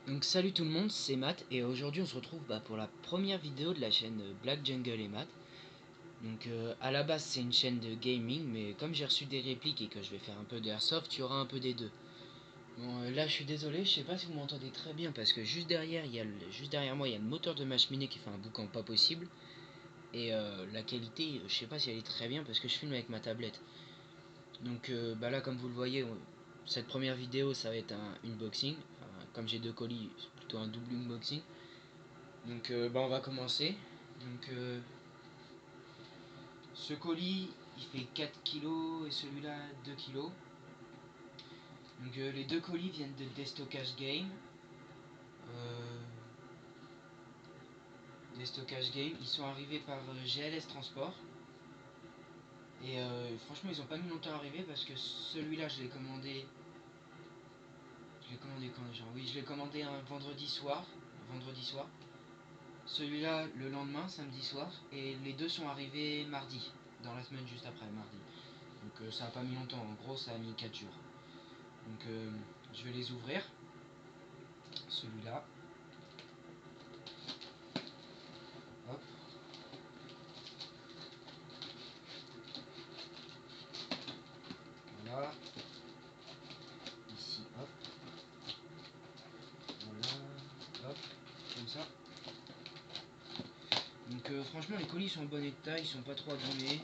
Donc salut tout le monde, c'est Matt et aujourd'hui on se retrouve pour la première vidéo de la chaîne Black Jungle et Matt. Donc à la base c'est une chaîne de gaming, mais comme j'ai reçu des répliques et que je vais faire un peu d'airsoft, il y aura un peu des deux. Bon là je suis désolé, je sais pas si vous m'entendez très bien parce que juste derrière moi il y a le moteur de ma cheminée qui fait un boucan pas possible. Et la qualité, je sais pas si elle est très bien parce que je filme avec ma tablette. Donc là comme vous le voyez, cette première vidéo ça va être un unboxing. Enfin, comme j'ai deux colis, c'est plutôt un double unboxing. Donc on va commencer. Donc ce colis il fait 4 kilos et celui-là 2 kilos. Donc les deux colis viennent de Destockage Game. Euh, Destockage Game, ils sont arrivés par GLS Transport. Et franchement ils ont pas mis longtemps à arriver parce que celui-là je l'ai commandé. Je l'ai commandé quand déjà? Oui, je l'ai commandé un vendredi soir. Vendredi soir. Celui-là le lendemain, samedi soir. Et les deux sont arrivés mardi. Dans la semaine juste après, mardi. Donc ça a pas mis longtemps, en gros ça a mis 4 jours. Donc je vais les ouvrir. Celui-là. Hop. Voilà. Ici, hop. Voilà. Hop. Comme ça. Donc franchement les colis sont en bon état, ils sont pas trop abîmés.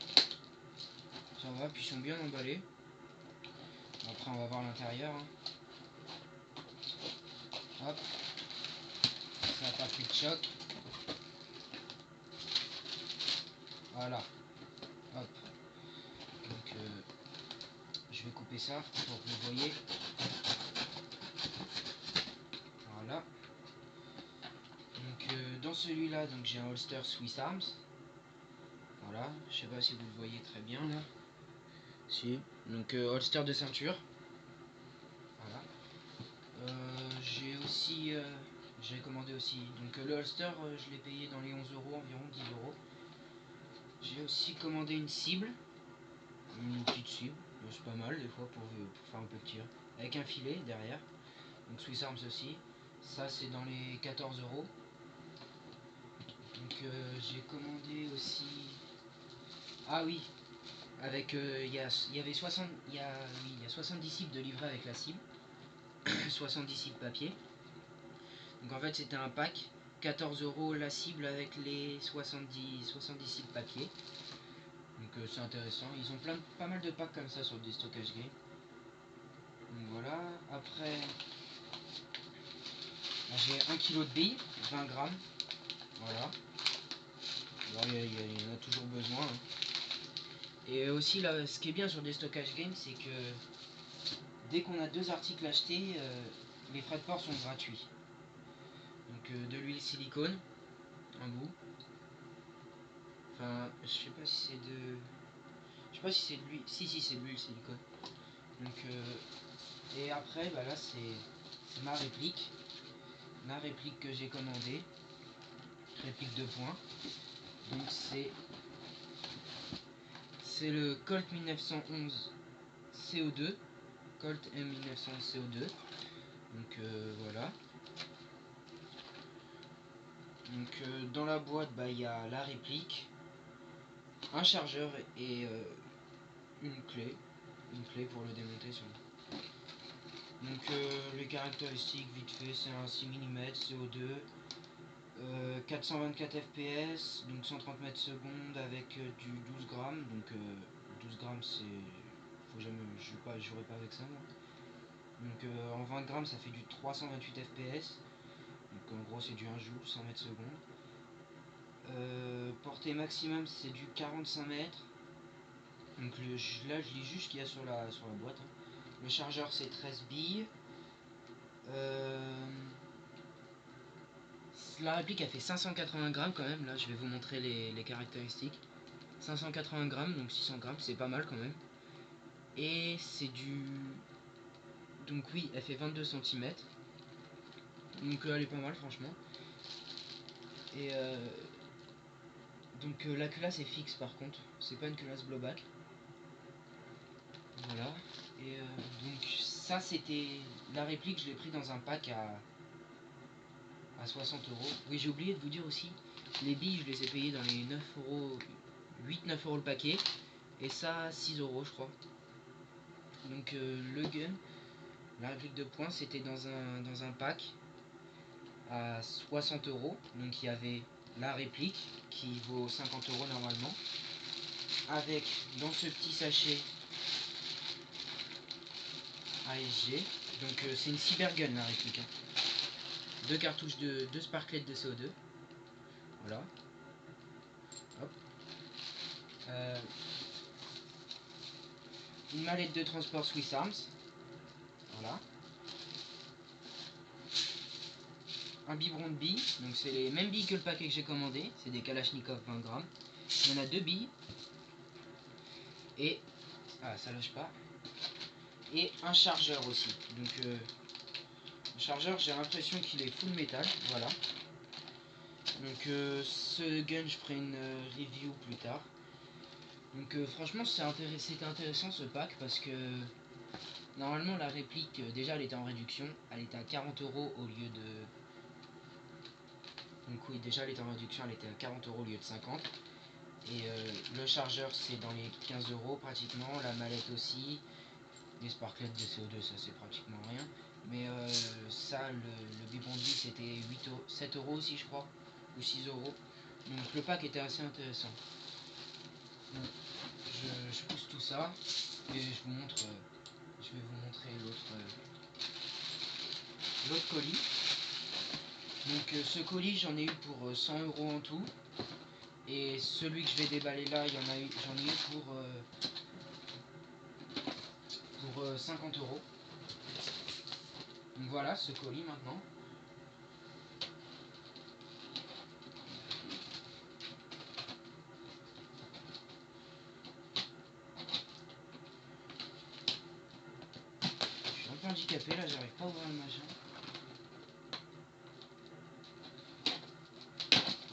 Ça va, puis ils sont bien emballés. Après on va voir l'intérieur. Hein. Hop. Ça n'a pas fait de choc. Voilà. Hop. Donc je vais couper ça pour que vous voyez. Voilà. Donc dans celui-là, donc j'ai un holster Swiss Arms. Voilà, je sais pas si vous le voyez très bien là. Si. Donc holster de ceinture. Voilà. J'ai commandé aussi. Donc le holster, je l'ai payé dans les 11 euros, environ 10 euros. J'ai aussi commandé une cible. Une petite cible. C'est pas mal des fois pour faire un peu de tir. Avec un filet derrière. Donc Swiss Arms aussi. Ça c'est dans les 14 euros. Donc j'ai commandé aussi. Ah oui, avec il y avait 60 il y a 70 cibles de livret avec la cible. 70 cibles papier. Donc en fait c'était un pack. 14 euros la cible avec les 70 cibles papier. Donc c'est intéressant. Ils ont pas mal de packs comme ça sur des stockages game. Donc voilà. Après j'ai 1 kg de billes, 20 grammes. Voilà. Bon, il y en a toujours besoin. Hein. Et aussi là, ce qui est bien sur des stockages game, c'est que dès qu'on a deux articles achetés, les frais de port sont gratuits. Donc de l'huile silicone, un bout. Enfin, je sais pas si c'est de. Je sais pas si c'est de l'huile. Si c'est de l'huile silicone. Donc et après, là c'est ma réplique. Ma réplique que j'ai commandée. Réplique de points. Donc c'est le Colt 1911 CO2. Colt M1911 CO2. Donc voilà. Donc dans la boîte, il y a la réplique, un chargeur et une clé. Une clé pour le démonter sur. Donc les caractéristiques vite fait, c'est un 6 mm CO2, 424 fps, donc 130 mètres secondes avec du 12 grammes. Donc 12 grammes c'est. Faut jamais. Je jouerai pas avec ça moi. Donc en 20 grammes ça fait du 328 fps. Donc en gros c'est du 1 joule, 100 mètres secondes. Portée maximum c'est du 45 mètres. Donc là je lis juste ce qu'il y a sur la boîte. Hein. Le chargeur c'est 13 billes. La réplique elle fait 580 grammes quand même. Là je vais vous montrer les caractéristiques. 580 grammes, donc 600 grammes, c'est pas mal quand même. Et c'est du. Donc oui, elle fait 22 cm. Donc elle est pas mal franchement. Et donc la culasse est fixe par contre. C'est pas une culasse blowback. Voilà. Et donc ça c'était. La réplique je l'ai pris dans un pack à à 60 euros. Oui, j'ai oublié de vous dire aussi, les billes, je les ai payées dans les 9 euros, 8-9 euros le paquet. Et ça, 6 euros, je crois. Donc le gun, la réplique de poing, c'était dans un pack à 60 euros. Donc il y avait la réplique qui vaut 50 euros normalement. Avec dans ce petit sachet ASG. Donc c'est une cybergun la réplique. Hein. Deux cartouches deux sparklets de CO2. Voilà. Hop. Une mallette de transport Swiss Arms. Voilà. Un biberon de billes. Donc c'est les mêmes billes que le paquet que j'ai commandé. C'est des Kalachnikov 20 grammes. Il y en a 2 billes. Et... ah, ça lâche pas. Et un chargeur aussi. Donc le chargeur, j'ai l'impression qu'il est full métal. Voilà. Donc ce gun, je ferai une review plus tard. Donc franchement, c'était intéressant ce pack parce que normalement la réplique, déjà elle était en réduction. Elle était à 40 euros au lieu de... donc oui, déjà elle était en réduction, elle était à 40 euros au lieu de 50. Et le chargeur c'est dans les 15 euros pratiquement. La mallette aussi. Les sparklets de CO2, ça c'est pratiquement rien. Mais ça, le biberon de vie c'était 7 euros aussi je crois. Ou 6 euros. Donc le pack était assez intéressant. Donc, je pousse tout ça et je vous montre, je vais vous montrer l'autre colis. Donc ce colis j'en ai eu pour 100 euros en tout. Et celui que je vais déballer là, j'en ai eu pour 50 euros. Donc voilà ce colis maintenant. Je suis un peu handicapé là, j'arrive pas à ouvrir le machin.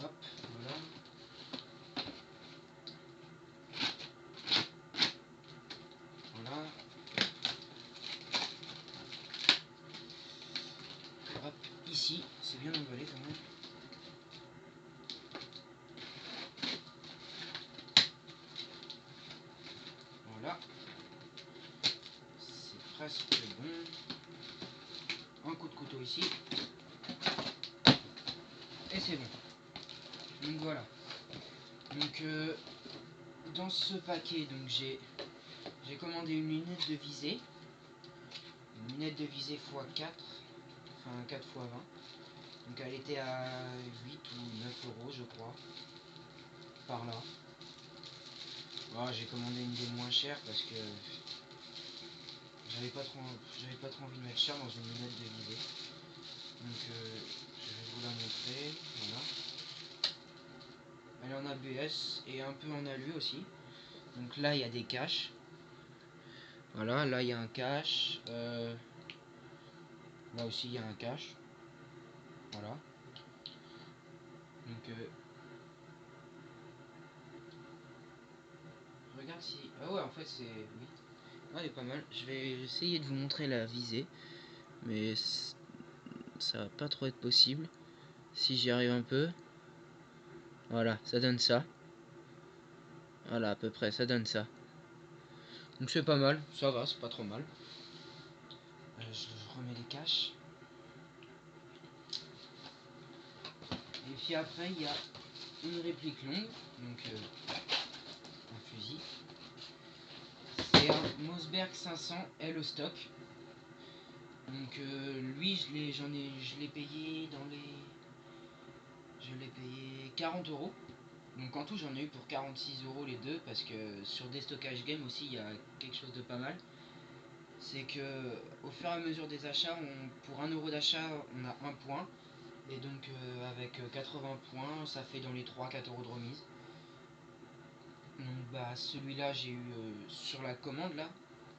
Hop, voilà. Voilà. Hop, ici, c'est bien emballé quand même. Voilà. C'est presque bon. Un coup de couteau ici. Et c'est bon. Donc voilà. Donc dans ce paquet, donc j'ai commandé une lunette de visée. Une lunette de visée x4. Enfin 4 x 20. Donc elle était à 8 ou 9 euros je crois. Par là. Oh, j'ai commandé une des moins chères parce que j'avais pas trop envie de mettre cher dans une lunette de visée. Donc je vais vous la montrer. Voilà. Elle est en ABS et un peu en alu aussi. Donc là il y a des caches. Voilà, là il y a un cache. Là aussi il y a un cache. Voilà. Donc regarde si... ah ouais en fait c'est... oui. Ah, elle est pas mal. Je vais essayer de vous montrer la visée. Mais ça va pas trop être possible. Si j'y arrive un peu. Voilà, ça donne ça. Voilà, à peu près, ça donne ça. Donc c'est pas mal, ça va, c'est pas trop mal. Je remets les caches. Et puis après, il y a une réplique longue, donc un fusil. C'est un Mossberg 500 L stock. Donc lui, je l'ai payé dans les... je l'ai payé 40 euros. Donc en tout, j'en ai eu pour 46 euros les deux, parce que sur des stockages game aussi, il y a quelque chose de pas mal. C'est que au fur et à mesure des achats, pour 1 euro d'achat, on a un point. Et donc avec 80 points, ça fait dans les 3-4 euros de remise. Donc bah celui-là, j'ai eu sur la commande là,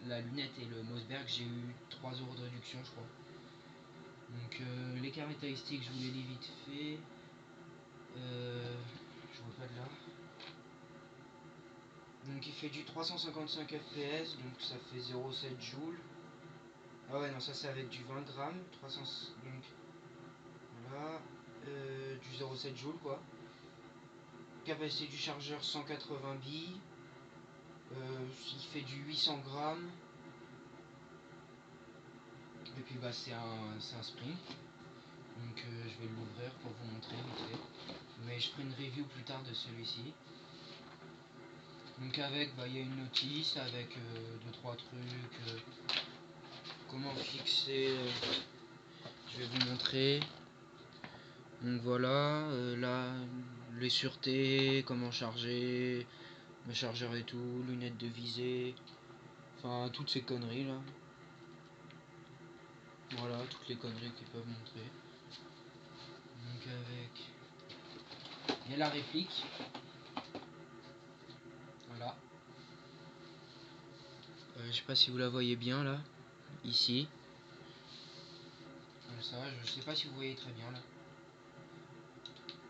la lunette et le Mossberg, j'ai eu 3 euros de réduction je crois. Donc les caractéristiques, je vous les lis vite fait. Je vois pas de là. Donc il fait du 355 fps, donc ça fait 0,7 joules. Ah ouais non, ça c'est avec du 20 grammes. 300, donc voilà. du 0,7 joules quoi. Capacité du chargeur 180 billes. Il fait du 800 grammes. Et puis bah c'est un spring. Donc je vais l'ouvrir pour vous montrer vite fait. Mais je ferai une review plus tard de celui-ci. Donc avec, il y a une notice avec 2-3 trucs. Comment fixer. Je vais vous montrer. Donc voilà, là, les sûretés, comment charger, le chargeur et tout, lunettes de visée. Enfin, toutes ces conneries là. Voilà, toutes les conneries qu'ils peuvent montrer. Donc avec... Il y a la réplique. Voilà. Je sais pas si vous la voyez bien là. Ici. Comme ça, je sais pas si vous voyez très bien là.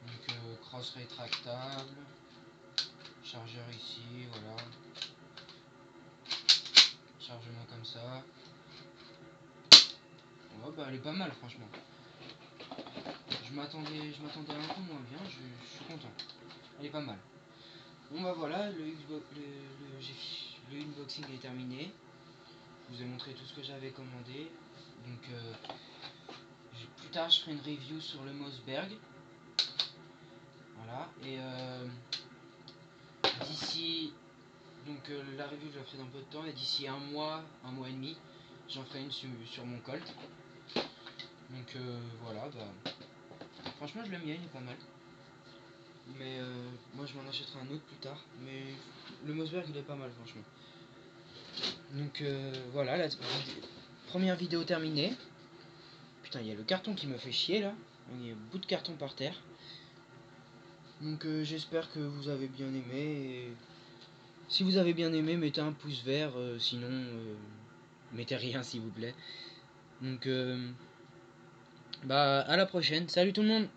Donc cross rétractable. Chargeur ici, voilà. Chargement comme ça. Ouais, bah elle est pas mal franchement. Je m'attendais un peu moins bien, je suis content. Elle est pas mal. Bon bah voilà, le unboxing est terminé. Je vous ai montré tout ce que j'avais commandé. Donc plus tard je ferai une review sur le Mossberg. Voilà. Et d'ici... Donc la review je la ferai dans peu de temps. Et d'ici un mois et demi, j'en ferai une sur mon Colt. Donc voilà, bah... Franchement je l'aime bien, il est pas mal. Mais moi je m'en achèterai un autre plus tard. Mais le Mossberg il est pas mal franchement. Donc voilà, la première vidéo terminée. Putain, il y a le carton qui me fait chier là. Il y a un bout de carton par terre. Donc j'espère que vous avez bien aimé. Et si vous avez bien aimé, mettez un pouce vert. Sinon, mettez rien s'il vous plaît. Donc bah à la prochaine. Salut tout le monde.